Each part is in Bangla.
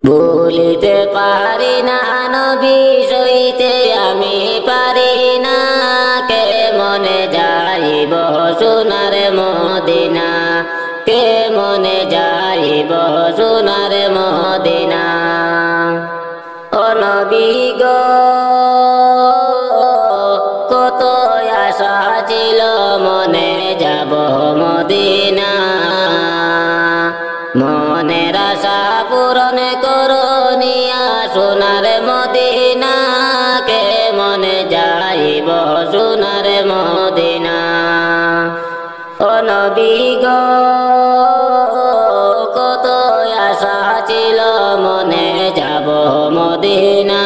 ভুলিতে পারি না নবী সইতে আমি পারি না কে মনে যাইব সোনার মদিনা কে মনে যাইব সোনার মদিনা ও নবী গো কত আশা ছিল মনে যাব মদিনা মনের আশা পূরণ করো নিয়া সোনার মদিনা কে মনে যাইব সোনার মদিনা ও নবী গো কত আশা ছিল মনে যাব মদিনা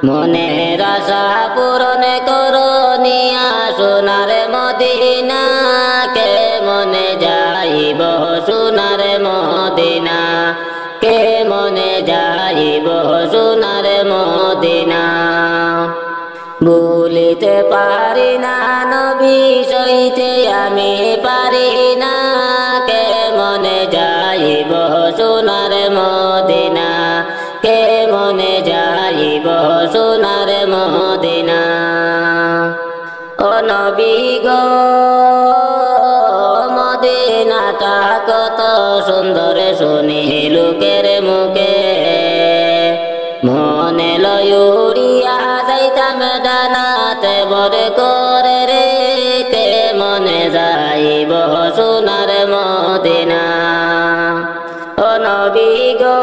মনের আশা পূরণ করো নিয়া সোনার মদিনা কে মনে যাইব সোনার মদিনা কে মনে যাইব সোনার মদিনা ভুলিতে পারি না নবী সইতে আমি পারি না কে মনে যাইব সোনার মদিনা কে মনে যাইব সোনার মদিনা ও নবী গো মদিনাটা কত সুন্দর শুনি লোকের মুখে মনে লয়ুরিয়া যাইতাম ডানাতে বরে করে রে কে মনে যাইব সোনার মদিনা ও নবী গো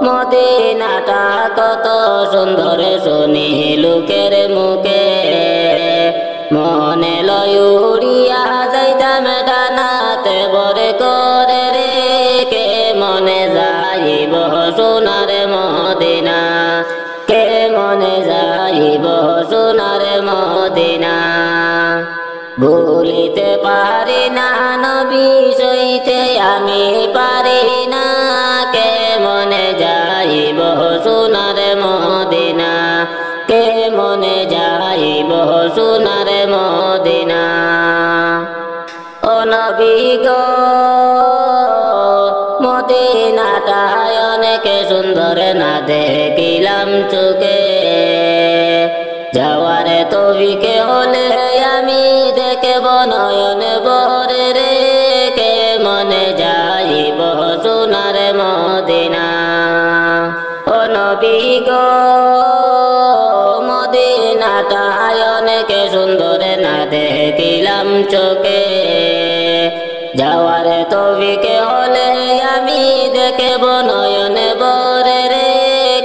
মদিনাটা কত সুন্দর শুনি লোকের মুখে মনে লয়ুরিয়া যাইতাম ডানাতে বরে করে রে কে মনে যাইব সোনার মদিনা কে মনে যাইব সোনার মদিনা ভুলিতে পারি না নবী সইতে আমি পারি না কে মনে যাইব সোনার মদিনা কে মনে যাইব সোনার মদিনা ও নবী গো মদিনাটায় অনেক সুন্দর না দেখিলাম চোখে যাওয়ার তৌফিকে হলে আমি দেখব নয়ন ভরে রে কে মনে যাইব সোনার মদিনা ও নবী গো মদিনাটায় অনেক সুন্দর না দেখিলাম চোখে যাওয়ার তৌফিকে হলে আমি দেখব নয়ন ভরে রে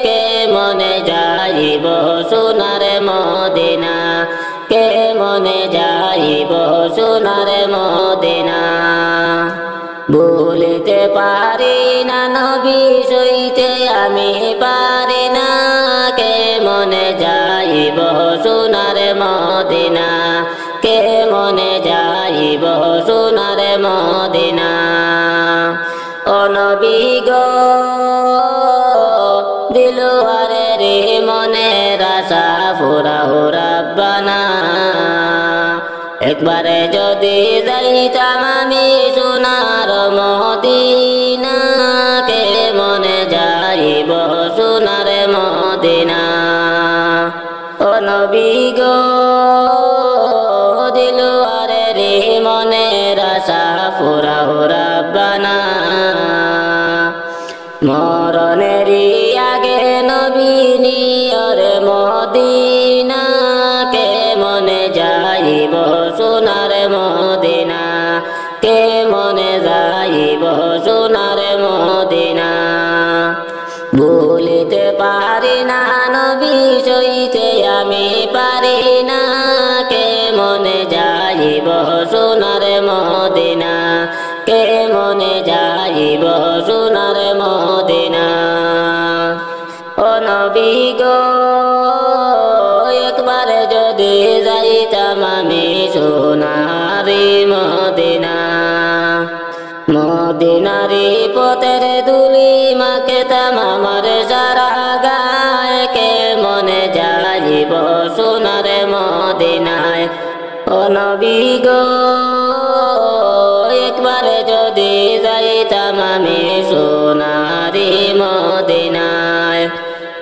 কে মনে যাইব সোনার মদিনা কে মনে যাইব সোনার মদিনা ভুলিতে পারি না নবী সইতে আমি পারি না কে মনে যাইব সোনার মদিনা কে মনে যাইব সোনার মদিনা ও নবী গো দিলওয়ারে রে মনের আশা ফুরাও রাব্বানা একবারে যদি যাইতাম আমি সোনার মদিনা কে মনে যাইব সোনার মদিনা ও নবী গো দিলওয়ারে রে মনের আশা ফুরাও রাব্বানা মরণেরই আগে নবী নিয়র মদিনা কে মনে যাইব সোনার মদিনা কে মনে যাইব সোনার মদিনা ভুলিতে পারি না নবী সইতে আমি পারি না কে মনে যাইব সোনার মদিনা কে মনে যাইব সোনার মদিনা ও নবী গো একবার যদি যাইতাম আমি সোনারি মদিনা মদিনারি পথের দুলি মাখতাম আমার সারা গায়ে কে মনে যাইব সোনার মদিনায় ও নবী গো একবার যদি যাইতাম আমি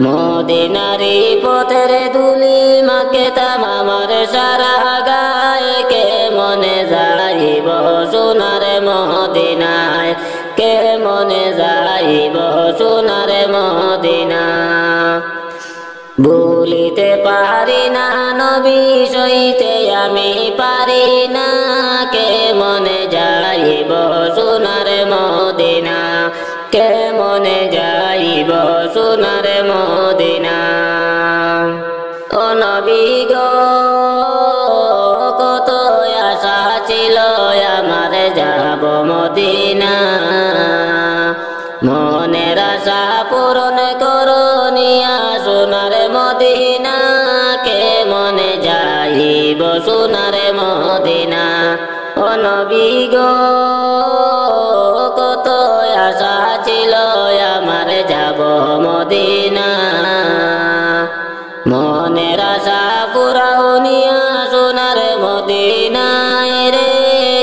মদিনারি পথের ধুলি মাখতাম আমার সারা গায়ে, কে মনে যাইব সোনার মদিনায়, কে মনে যাইব সোনার মদিনা। ভুলিতে পারি না নবী সইতে আমি পারি না, কে মনে যাইব সোনার মদিনা, কে মনে যাইব সোনার মদিনা। ও নবী গো কত আশা ছিল আমার যাব মদিনা, মনের আশা পূরণ করো নিয়া সোনার মদিনা, কে মনে যাইব সোনার মদিনা। ও নবী গো কত আশা ছিল আমার যাব মদিনা, মনের আশা পুরাও নিয়া সোনার মদিনায় রে,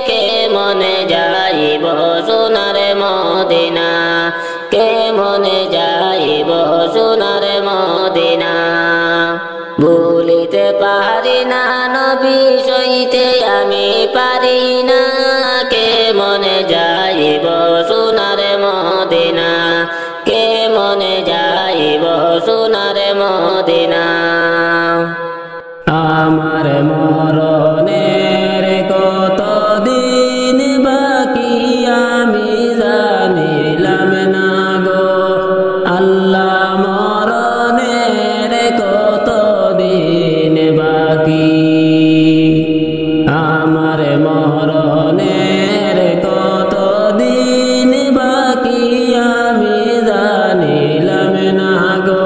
কে মনে যাইব সোনার মদিনা, কে মনে যাইব সোনার মদিনা। ভুলিতে পারি না নবী সইতে আমি পারি না, কে মনে যাইব সোনার মদিনা, কে মনে যাইব সোনার মদিনা। আমার মরণের কত দিন বাকি আমি জানিলাম না গো আল্লাহ, মরণের কত দিন বাকি, আমার মরণের কত দিন বাকি আমি জানিলাম না গো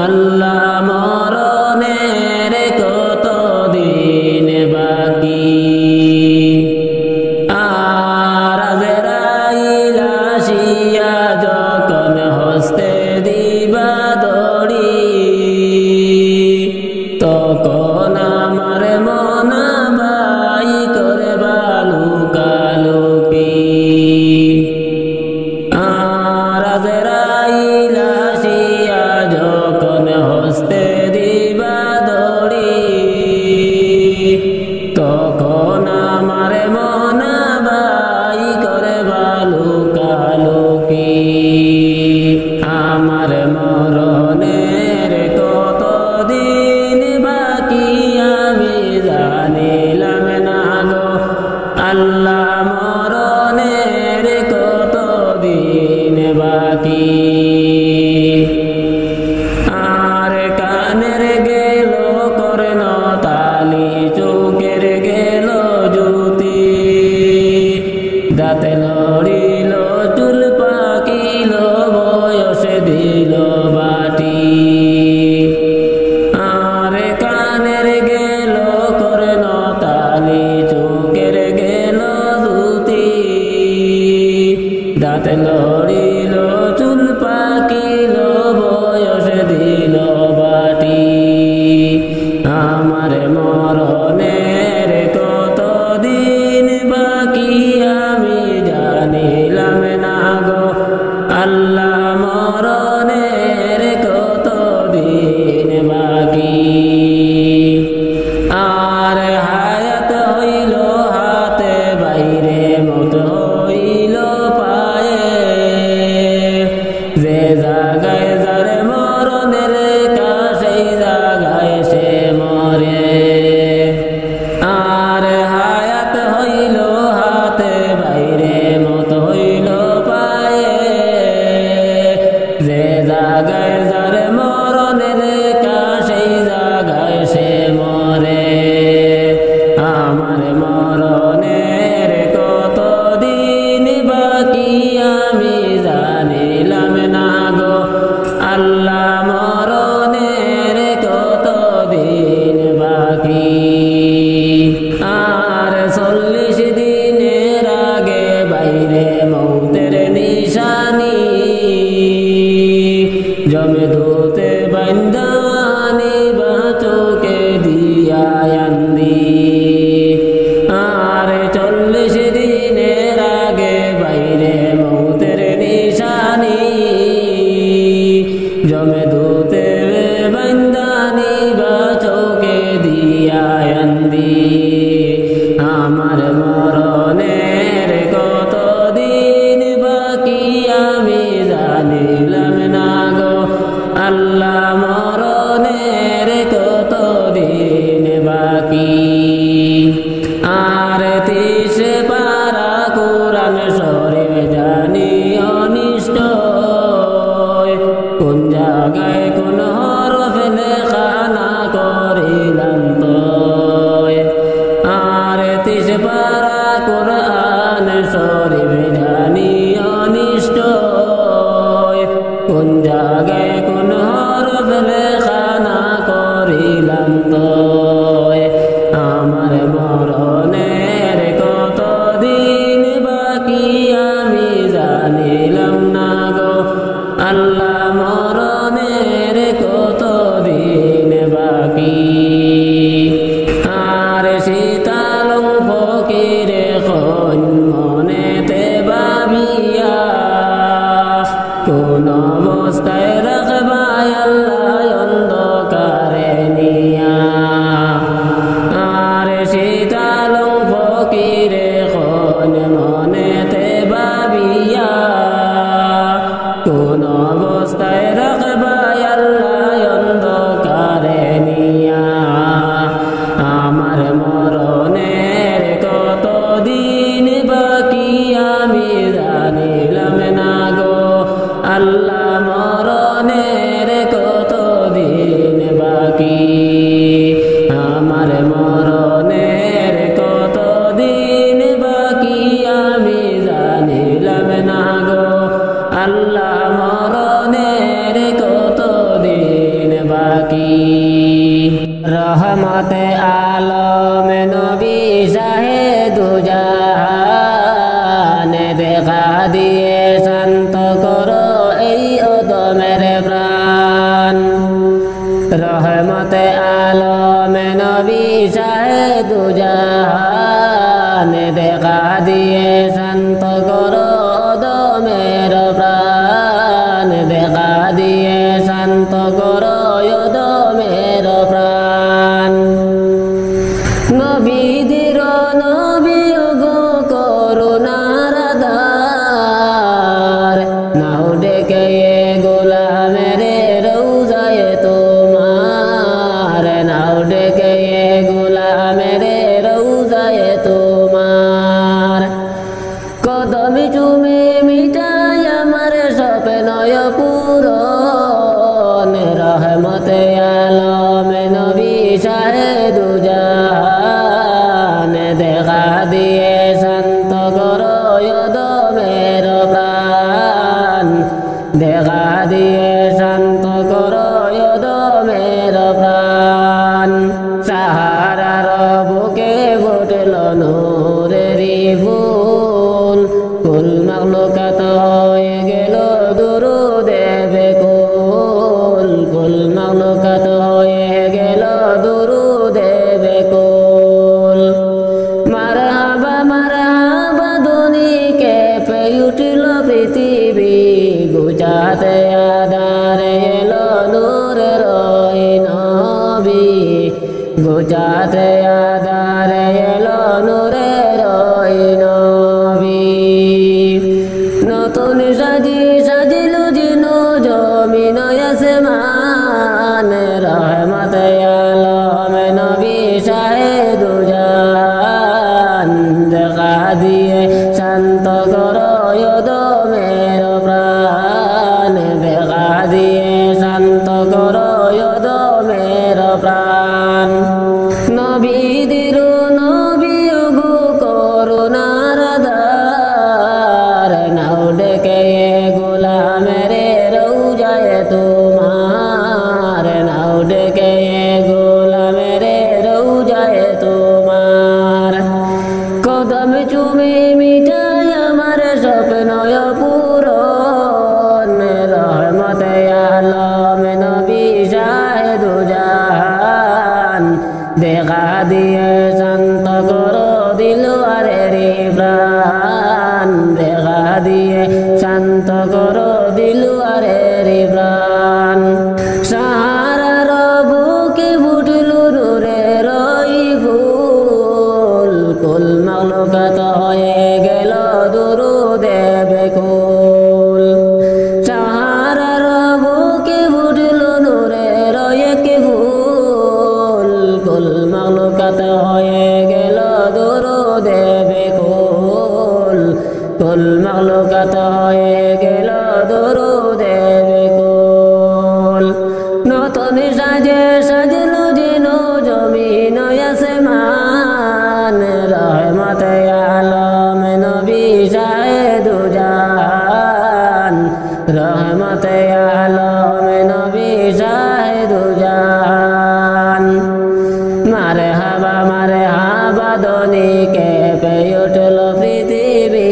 আল্লাহ, মরণের কত দিন বাকি। আর আজরাইল আসিয়া যখন হস্তে দিবা দড়ি, তখন আমার মন বাই করে লুকালুকি। আর আজরাইল আসিয়া যখন হস্তে দিবা দড়ি, তখন আমার মন বাই করে লুকালুকি। আমার মরণের কত দিন বাকি আমি জানিলাম না গো আল্লাহ, মরণের কত দিন বাকি। আর কানের গেল কর্ণ তালি, চোখের গেল জ্যোতি, দাঁতে লড়িল চুল পাকিল বয়সে দিল বাটি। আর কানের গেল কর্ণ তালি, চোখের গেল জ্যোতি, দাঁতে লড়িল চুল পাকিল বয়সে দিল বাটি। আমার মরণের কত দিন বাকি আমি জানিলাম না গো আল্লাহ, মরণের কত দিন বাকি। আর হায়াত হইল হাতে বাইরে, মত হইল পায়ে, আল্লাহ মরণের কত দিন বাকি আর শীতালং ফকিরে খন মনেতে ভাবিয়া কোন অবস্থায় রাখবাই আল্লাহ অন্ধকারে নিয়া আর শীতালং ফকিরে খন মনেতে ভাবিয়া কোন অবস্থায় রাখবাই আল্লাহ অন্ধকারে নিয়া আমার মরণের কত দিন বাকি আমি জানিলাম না গো আল্লাহ মরণের কত দিন বাকি আমার মরণের কত দিন বাকি আমি জানিলাম না গো আল্লাহ মরণের কত দিন বাকি রহমতে আলম নবী শাহেদু জাহান দেখা দিয়ে শান্ত করো এই অদমের প্রাণ রহমতে আলম নবী শাহেদু জাহান দেখা দিয়ে শান্ত করো অদমের প্রাণ দেখা দিয়ে শান্ত করো অদমের প্রাণ নবীদের নবী গো করুণার ধার নাও ডেকে গোলামের রৌজায় তোমার নাও ডেকে গোলামের রৌজায় তোমার কদমি চুমে মিটাই আমার স্বপ্নয় পূরণ রহমতে আলম নবী শাহেদু জাহান দেখা দিয়ে শান্ত করো অদমের প্রাণ দেখা দিয়ে শান্ত করো অদমের প্রাণ সাহারার বুকে ফুটল নূরেরই ফুল কুল মাখলুকাত হয়ে গেল দুরুদে বেকুল কুল মাখলুকাত হয়ে গেল দুরুদে বেকুল মারহাবা ধনী কেঁপে উঠল পৃথিবী গুজাতে আধারে এলো নূরের ওই নবী গুজাতে আধারে এলো নূরের ওই নবী নতুন সাজিল জিনো জমিন আসমান রহমতে আলম নবী শাহেদু জাহান দেখা দিয়ে শান্ত করো অদমের প্রাণ দেখা দিয়ে শান্ত করো অদমের প্রাণ নবীদের নবী গো করুণার ধার নাও ডেকে গোলামের রৌজায় তোমার নাও ডেকে গোলামের রৌজায় তোমার কদম চুমে মিটাই আমার স্বপ্নয় পূরণ রহমতে আলম নবী শাহেদু জাহান দেখা দিয়ে শান্ত করো দিলওয়ারের প্রাণ দেখা দিয়ে শান্ত করো দিলওয়ারের প্রাণ সাহারার বুকে ফুটল নূরের ওই ফুল কুল মাখলুকাত হয়ে গেল দুরুদে বেকুল সাহারার বুকে ফুটল নূরের এক ফুল কুল মাখলুকাত হয়ে গেল দুরুদে বেকুল কুল মাখলুকাত হয়ে গেল দুরুদে বেকুল নতুন সাজল যেন জমিন আসমান রহমতে আলম নবী শাহেদু জাহান রহমতে আলম নবী শাহেদু জাহান মারহাবা ধ্বনি কেঁপে উঠল পৃথিবী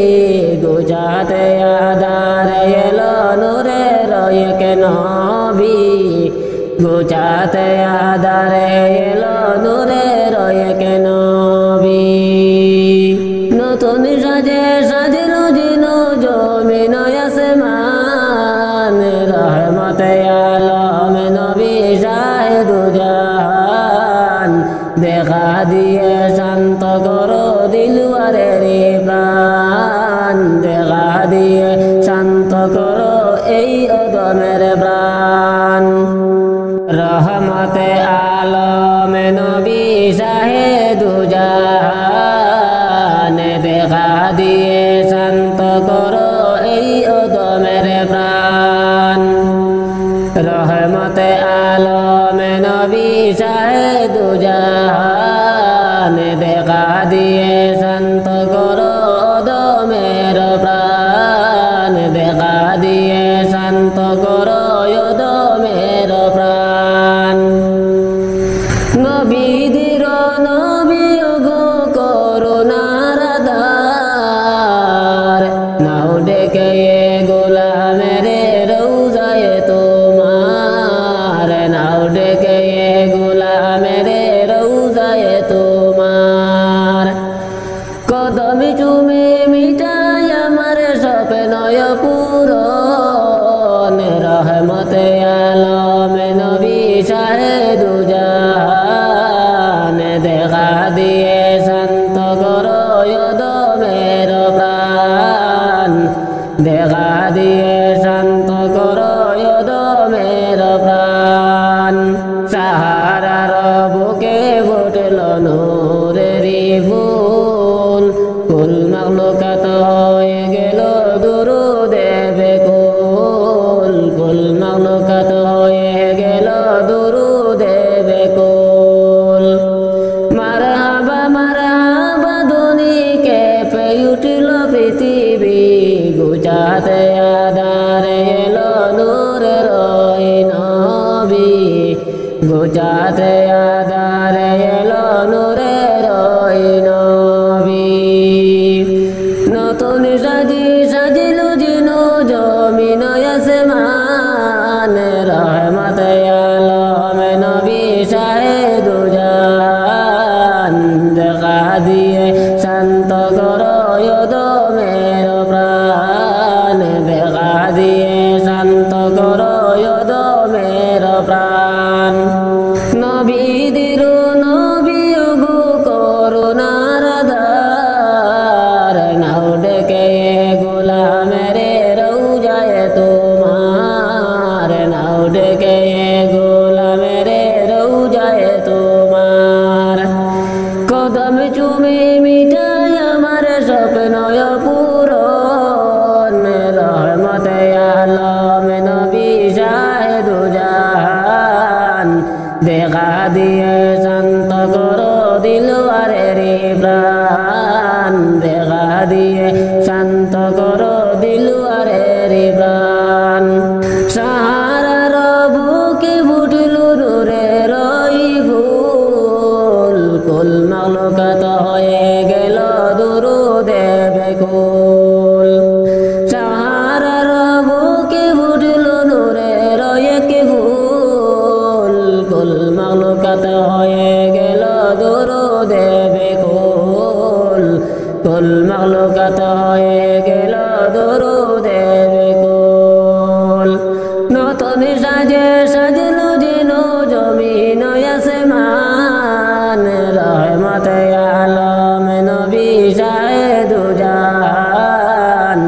গুজাতে আধারে এলো নূরের ওই নবী গুচাতে আদারে এলো নূরের এক নবী নতুন সাজে সাজিলো জিনো জমিন আসমান রহমতে আলম নবী শাহেদু জাহান দেখা দিয়ে শান্ত করো দিলওয়ারের প্রাণ দেখা দিয়ে শান্ত করো এই অদমের প্রাণ রহমতে আলম নবী শাহেদু জাহান দেখা দিয়ে শান্ত করো এই অদমের প্রাণ রহমতে আলম নবী শাহেদু জাহান দেখা দিয়ে শান্ত করো অদমের প্রাণ দেখা দিয়ে শান্ত করো অদমের প্রাণ নবীদের নবী গো করুণার ধার নাও ডেকে গোলামের রৌজায় তোমার নাও ডেকে গোলামের রৌজায় তোমার কদম চুমে মিটাই আমার স্বপ্নয় পূরণ রহমতে আলম নবী শাহেদু জাহান দেখা দিয়ে শান্ত করো অদমের প্রাণ দেখা দিয়ে শান্ত করো অদমের প্রাণ সাহারার বুকে ফুটল নূরেরি ফুল কুল মাখলুকাত হয়ে গেল দুরুদে বেকুল কুল মাখলুকাত হয়ে গেল দুরুদে বেকুল মারহাবা ধ্বনি কেঁপে উঠল পৃথিবী গুচাতে আদারে এলো নূরের ওই নবী গুচাতে আদারে এলো নূরের ওই নবী নতুন সাজিলো জিনো জমিন আসমান রহমতে আলম নবী শাহেদু জাহান দেখা দিয়ে শান্ত করো অদমের প্রাণ দেখা দিয়ে শান্ত করো অদমের প্রাণ নবীদের নবী গো করুণার ধার নাও ডেকে গোলামের রৌজায় তোমার নাও ডেকে গোলামের রৌজায় তোমার কদম চুমে মিটাই আমার স্বপ্নয় পূরণ রহমতে আলম নবী শাহেদু জাহান দেখা দিয়ে শান্ত করো দিলওয়ারের প্রাণ দেখা দিয়ে শান্ত করো দিলওয়ারের প্রাণ সাহারার বুকে ফুটল নূরের ওই ফুল কুল মাখলুকাত হয়ে গেল দুরুদে বেকুল সাহারার বুকে ফুটল নূরের এক ফুল কুল মাখলুকাত হয়ে গেল দুরুদে বেকুল কুল মাখলুকাত হয়ে গেল দুরুদে বেকুল নতুন সাজে সাজলো জিনো জমিন আসমান রহমতে আলম নবী শাহেদু জাহান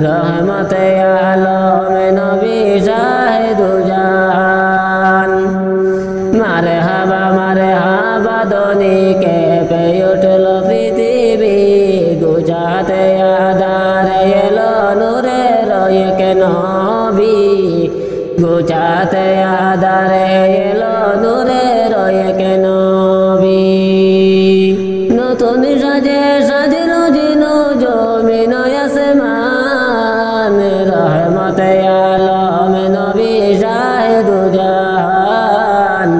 রহমতে আলম নবী শাহেদু জাহান মারহাবা ধ্বনি কেঁপে উঠল পৃথিবী গুচাতে আদারে এলো নূরের এক নবী গুচাতে আদারে এলো নূরের এক নবী নতুন সাজে সাজিলো জিনো জমিন আসমান রহমতে আলম নবী শাহেদু জাহান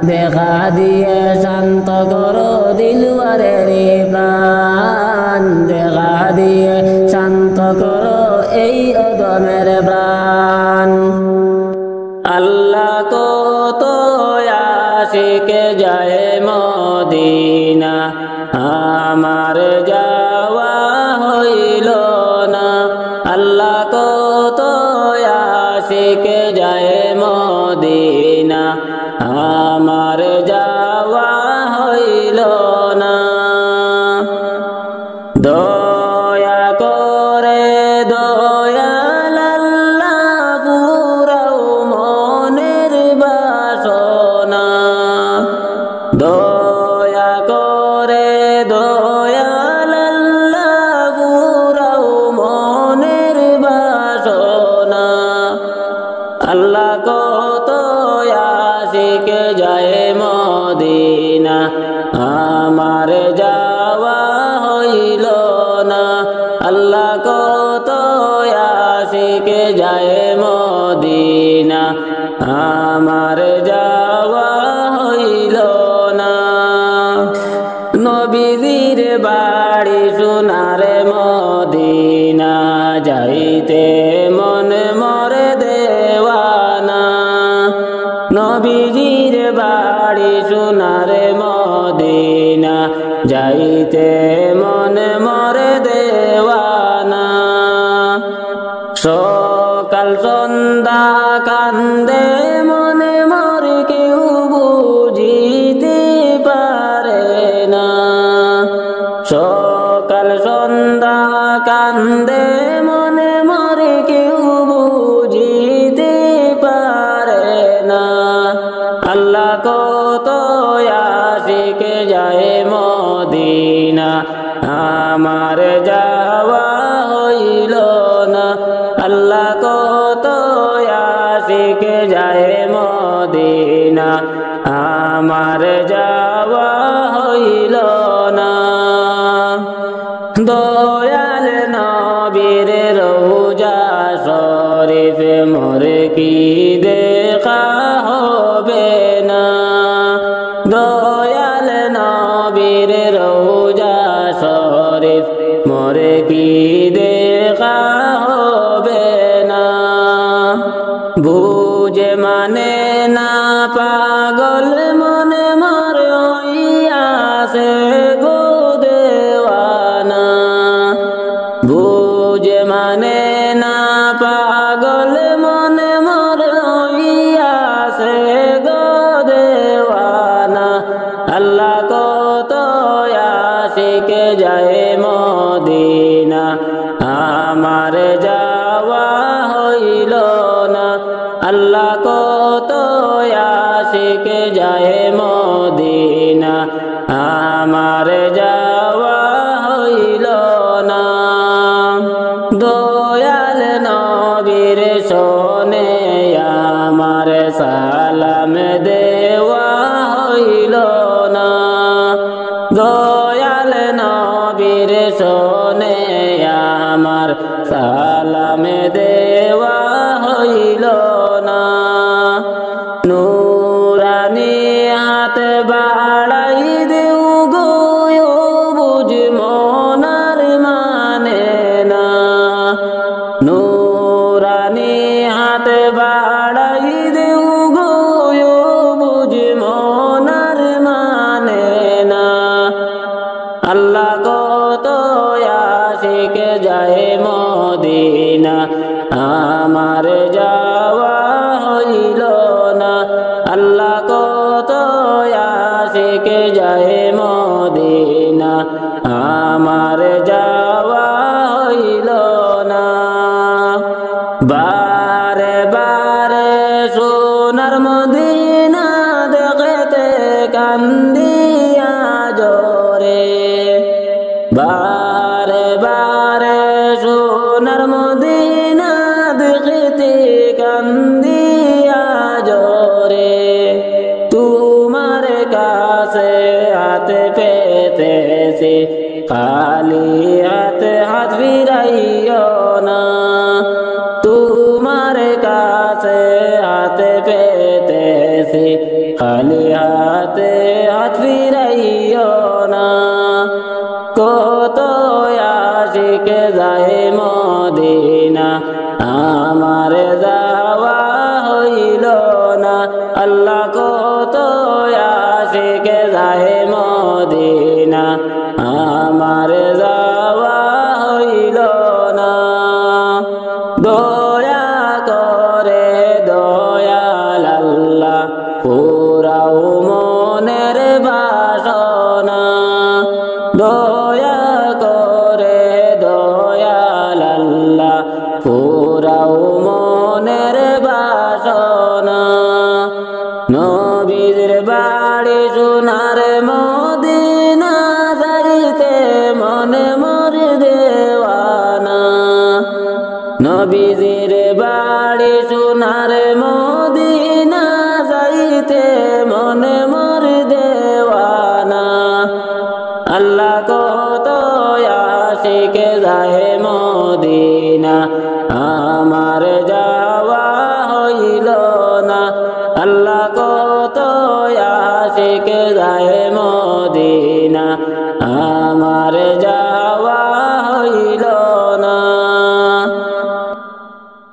দেখা দিয়ে শান্ত করো দিলওয়ারের প্রাণ দেখা দিয়ে শান্ত করো এই অদমের প্রাণ আল্লাহ কত আশিক যায় মদিনা আমার যাওয়া হইল না আল্লাহ কত আশিক যায় মদিনা আমার যাওয়া হইল না দয়া করে দয়াল আল্লাহ পুরাও মনের বাসনা দয়া করে দয়াল আল্লাহ পুরাও মনের বাসনা আল্লাহ কত আশিক যায় মদিনা আমার যাওয়া হইল না আল্লাহ কত আশিক যায় মদিনা আমার যাওয়া হইল না নবীজির বাড়ি সোনার মদিনা যাইতে মন মরে দেওয়ানা নবীজির বাড়ি সোনার মদিনা যাইতে মন মরে দেওয়ানা সকাল সন্ধ্যা কান্দে মনে মর কেউ বুঝিতে পারে না সকাল সন্ধ্যা কান্দে মনে মর কেউ বুঝিতে পারে না আল্লাহ কত আশিক যায় মদিনা আমার যাওয়া হইল না আল্লাহ কত আশিক যায় মদিনা আমার যাওয়া হইল না দয়াল নবীর রওজা শরীফ মোর কি দেখা হবে না দয়াল নবীর রওজা শরীফ মোর কি দেখা হবে না বুঝে মানে না পাগল মনে মর হইয়াছে গো দেওয়ানা বুঝে মানে না পাগল মনে মর হইয়াছে গো দেওয়ানা আল্লাহ কত আশিক যায় মদিনা আমার যাওয়া হইল না আল্লাহ কত আশিক যায় মদিনা আমার যাওয়া হইল না দয়াল নবীর শোনে আমার সালাম দেওয়া হইল না দয়াল নবীর শোনে আমার সালাম দেওয়া হইল না নুরানি হাত বাড়াই দেউ গো বুঝ মনার মানে না নুরানি হাত বাড়াই দেউ গো বুঝ মনার মানে না আল্লাহ কত আশিক যায় মদিনা আমার যাওয়া হইল না আল্লাহ কত আশিক যায় মদিনা আমার যাওয়া হইল না বারে বারে সোনার মদিনা দেখতে কান্দিয়া জোরে বারে বারে সোনার মদিনা দেখতে কান্দিয়া জোরে তোমার কাছে হাত পেতেছি খালি হাত ফিরাইও না তোমার কাছে হাত পেতেছি খালি হাত ফিরাইও না কত আশিক যায় মদিনা আমার যাওয়া হইল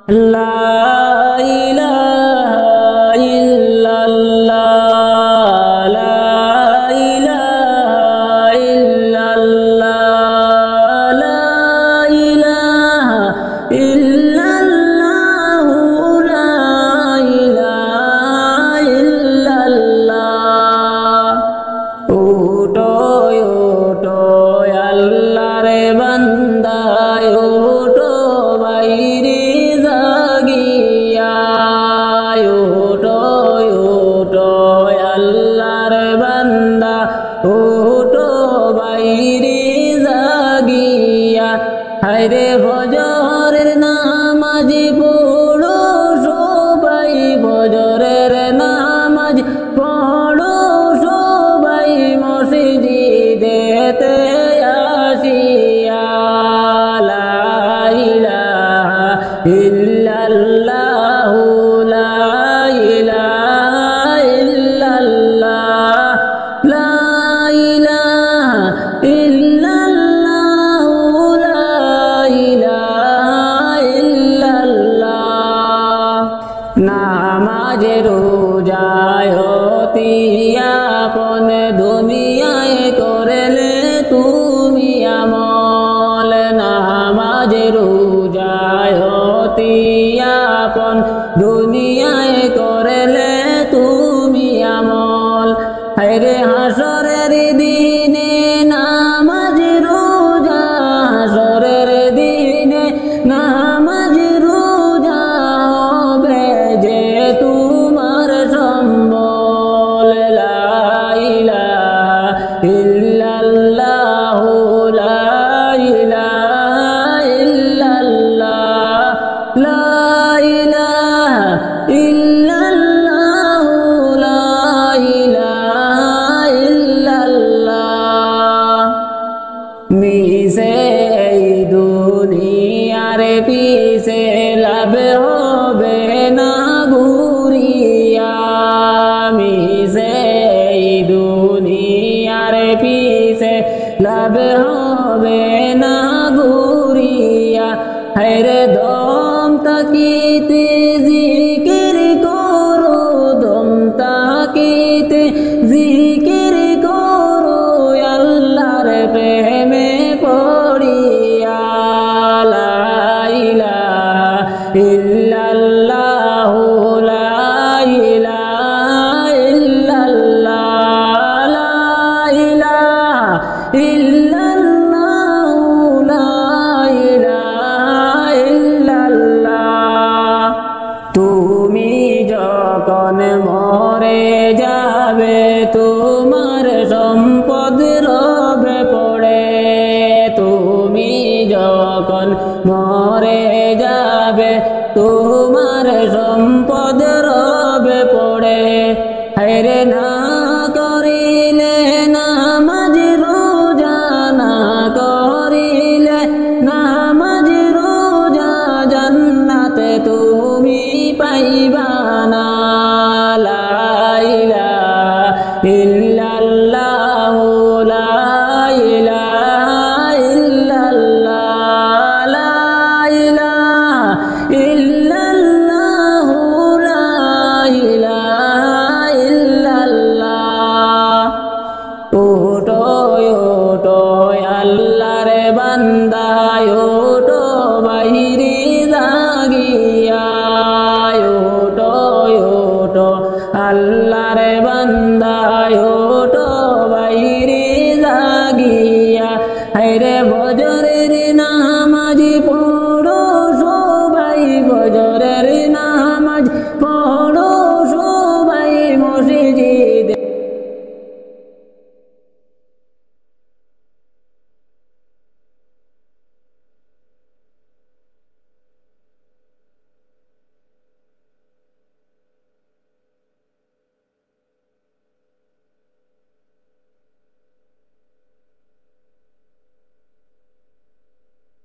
লা ইলাহা ইল্লাল্লাহ লা ইলাহা ইল্লাল্লাহ লা ইলাহা ইল্লাল্লাহ লা ইলাহা ইল্লাল্লাহ উঠো উঠো আল্লাহর বান্দা উঠো বাইরে জাগিয়া উঠো উঠো আল্লাহর বান্দা উঠো বাইরে জাগিয়া হায়রে ফজরের নামাজ পড়ো সবাই ফজরের নামাজ পড়ো সবাই মসজিদেতে আসিয়া লা ইলাহা ইল্লাল্লাহু লা ইলাহা ইল্লাল্লাহ লা ইলাহা ইল্লাল্লাহু লা ইলাহা ইল্লাল্লাহ নামাজ রোজায় হতি আপন দুনিয়ায় করলে তুমি আমল নামাজ রোজায় হতি আপন দুনিয়ায় করলে তুমি আমল হায়রে হাসরের দিনে নামাজ রোজা হাসরের দিনে নামাজ রোজা হবে যে তোমার সম্বল লা ইলাহা ইল্লাল্লাহু লা ইলাহা ইল্লাল্লাহ লা ইলাহা ইল্লাল্লাহু লা ইলাহা ইল্লাল্লাহ মিশে এই দুনিয়ার পিছে লাভ হবে না ঘুরিয়া মিশে এই দুনিয়ার পিছে লাভ হবে না ঘুরিয়া হায়রে দম তাকিতে জিকির করো দম তাকিতে জিকির করো আল্লাহর প্রেমে পড়িয়া লা ইলাহা ইল্লাল্লাহু লা ইলাহা ইল্লাল্লাহ লা ইলাহা ইল্লাল্লাহু লা ইলাহা ইল্লাল্লাহ তুমি যখন মরে যাবে তোমার সম্পদ রবে পড়ে তুমি যখন মরে যাবে তোমার সম্পদ রবে পড়ে হায়রে না করিলে নামাজ রোজা না করিলে নামাজ রোজা জান্নাতে তুমি পাইবা না লা ইলাহা ইল্লাল্লাহু লা ইলাহা ইল্লাল্লাহ লা ইলাহা ইল্লাল্লাহু লা ইলাহা ইল্লাল্লাহ ওটো ওটো আল্লাহর বান্দা ওটো বাইরে জাগিয়া ওটো ওটো আল্লাহর বান্দা ওটো বাইরে জাগিয়া হায়রে ফজরের নামাজ পড়ো সবাই ফজরের নামাজ পড়ো সবাই মসজিদে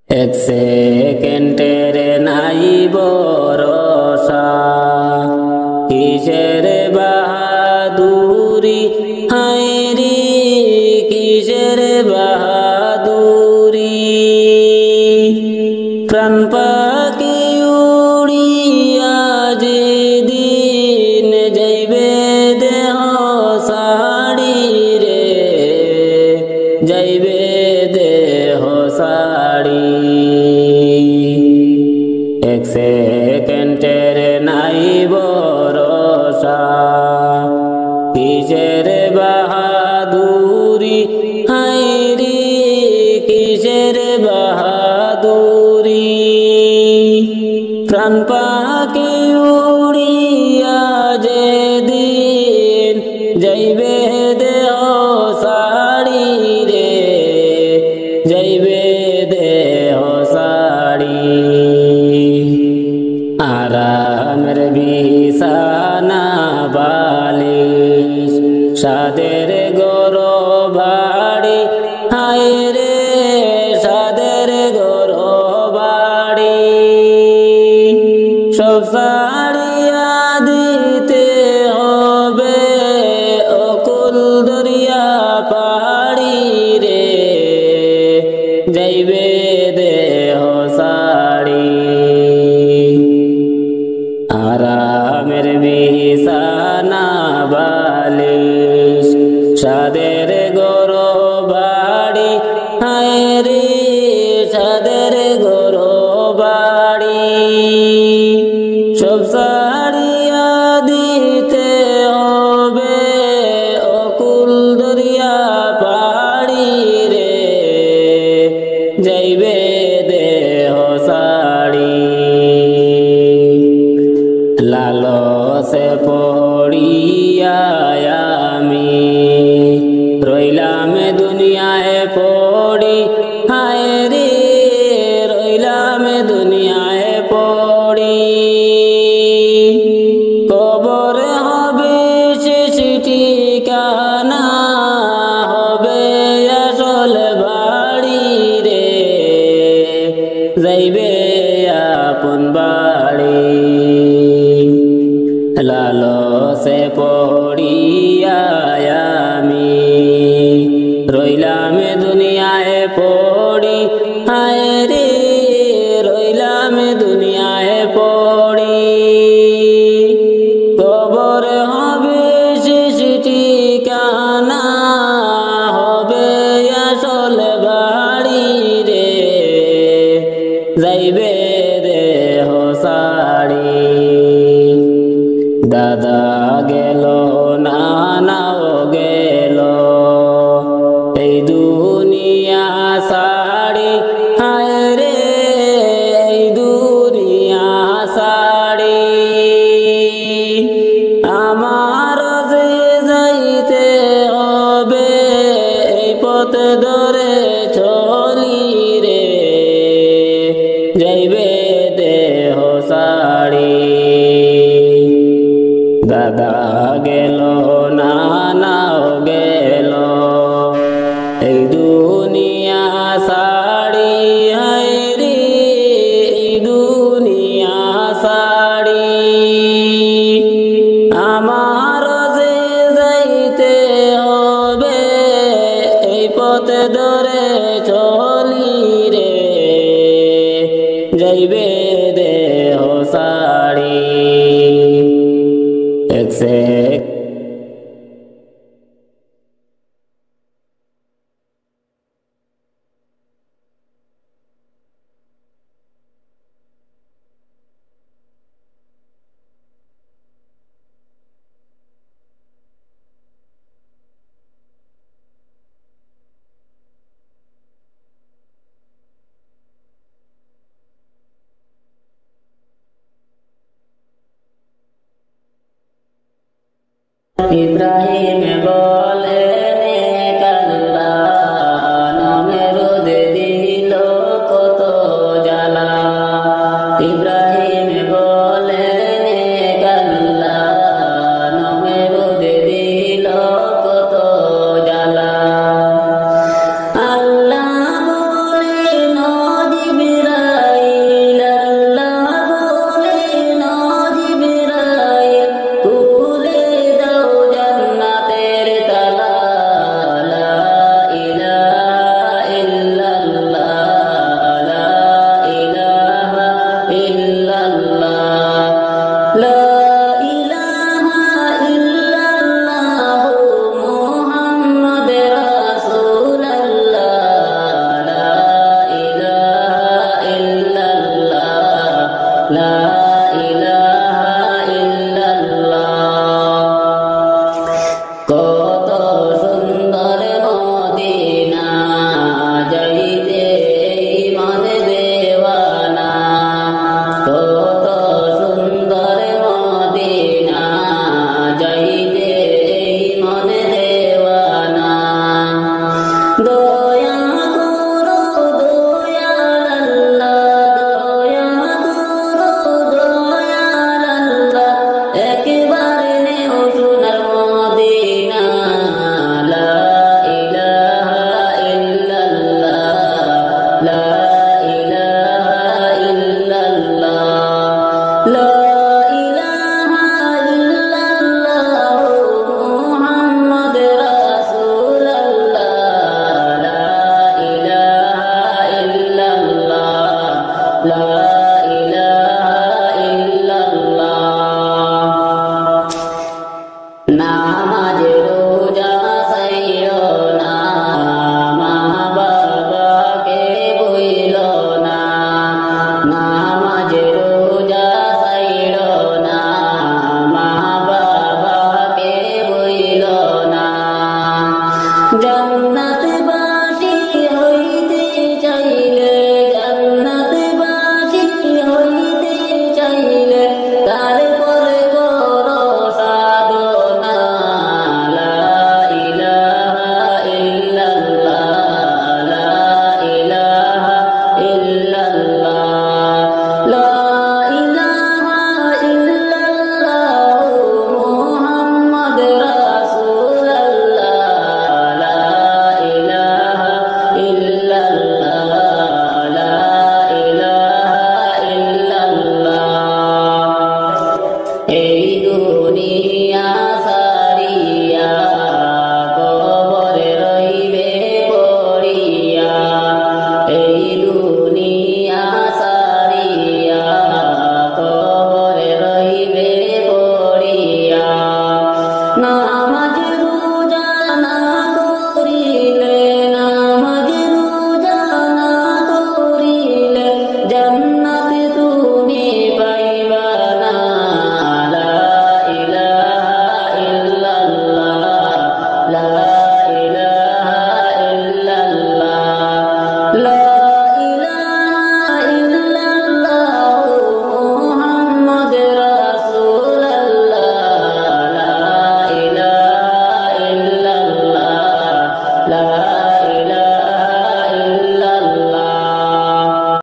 এক সেকেন্ডের নাই ভরসা কিসের বাহাদুরি হায়রে কিসের বাহাদুরি প্রাণ পাখি উড়ি সেকেন্ডের নাই ভরসা কিসের বাহাদুরি হায়রে কিসের বাহাদুরি প্রাণ পাখি উড়িয়া যেদিন যাইবে দেহ সাড়ি রে যাইবে দেহ সাড়ি আরামের বিছানা বালিশ সাদের গরো বাড়ি হায়রে সাদের গরো বাড়ি সব সারিয়া দিতে হবে অকুল দরিয়া পাহাড়ি রে যাইবে দেহ সাড়ি আরামের বিছানা বালিশ সাদের গরো বাড়ি হায়রে সাদের গরো বাড়ি সব সারিয়া দিতে হবে অকুল দরিয়া পাহাড়ি রে যাইবে দেহ সাড়ি লালসে পড়িয়া আমি রইলাম দুনিয়ায় পড়ি হায়রে রইলাম দুনিয়ায় পড়ি কবর হবে শেষ ঠিকানা হবে আসল বাড়ি রে যাইবে আপন বাড়ি লালসে পড়িয়া আমি রইলাম দুনিয়ায় পড়ি হায়রে রইলাম দুনিয়ায় পড়ি কবর হবে শেষ ঠিকানা হবে আসল বাড়ি রে যাইবে দেহ সাড়ি দাদা গেল নানাও গেল এই দুনিয়া সাড়ি হায়রে এই দুনিয়া সাড়ি আমার যে যাইতে হবে এই পথ ধরে চলি রে যাইবে দেহ সাড়ি দাদা গেল নানাও গেল এই দুনিয়া সাড়ি হায়রে এই দুনিয়া সাড়ি আমার যে যাইতে হবে এই পথ ধরে চলি রে যাইবে দেহ সাড়ি ইব্রাহিম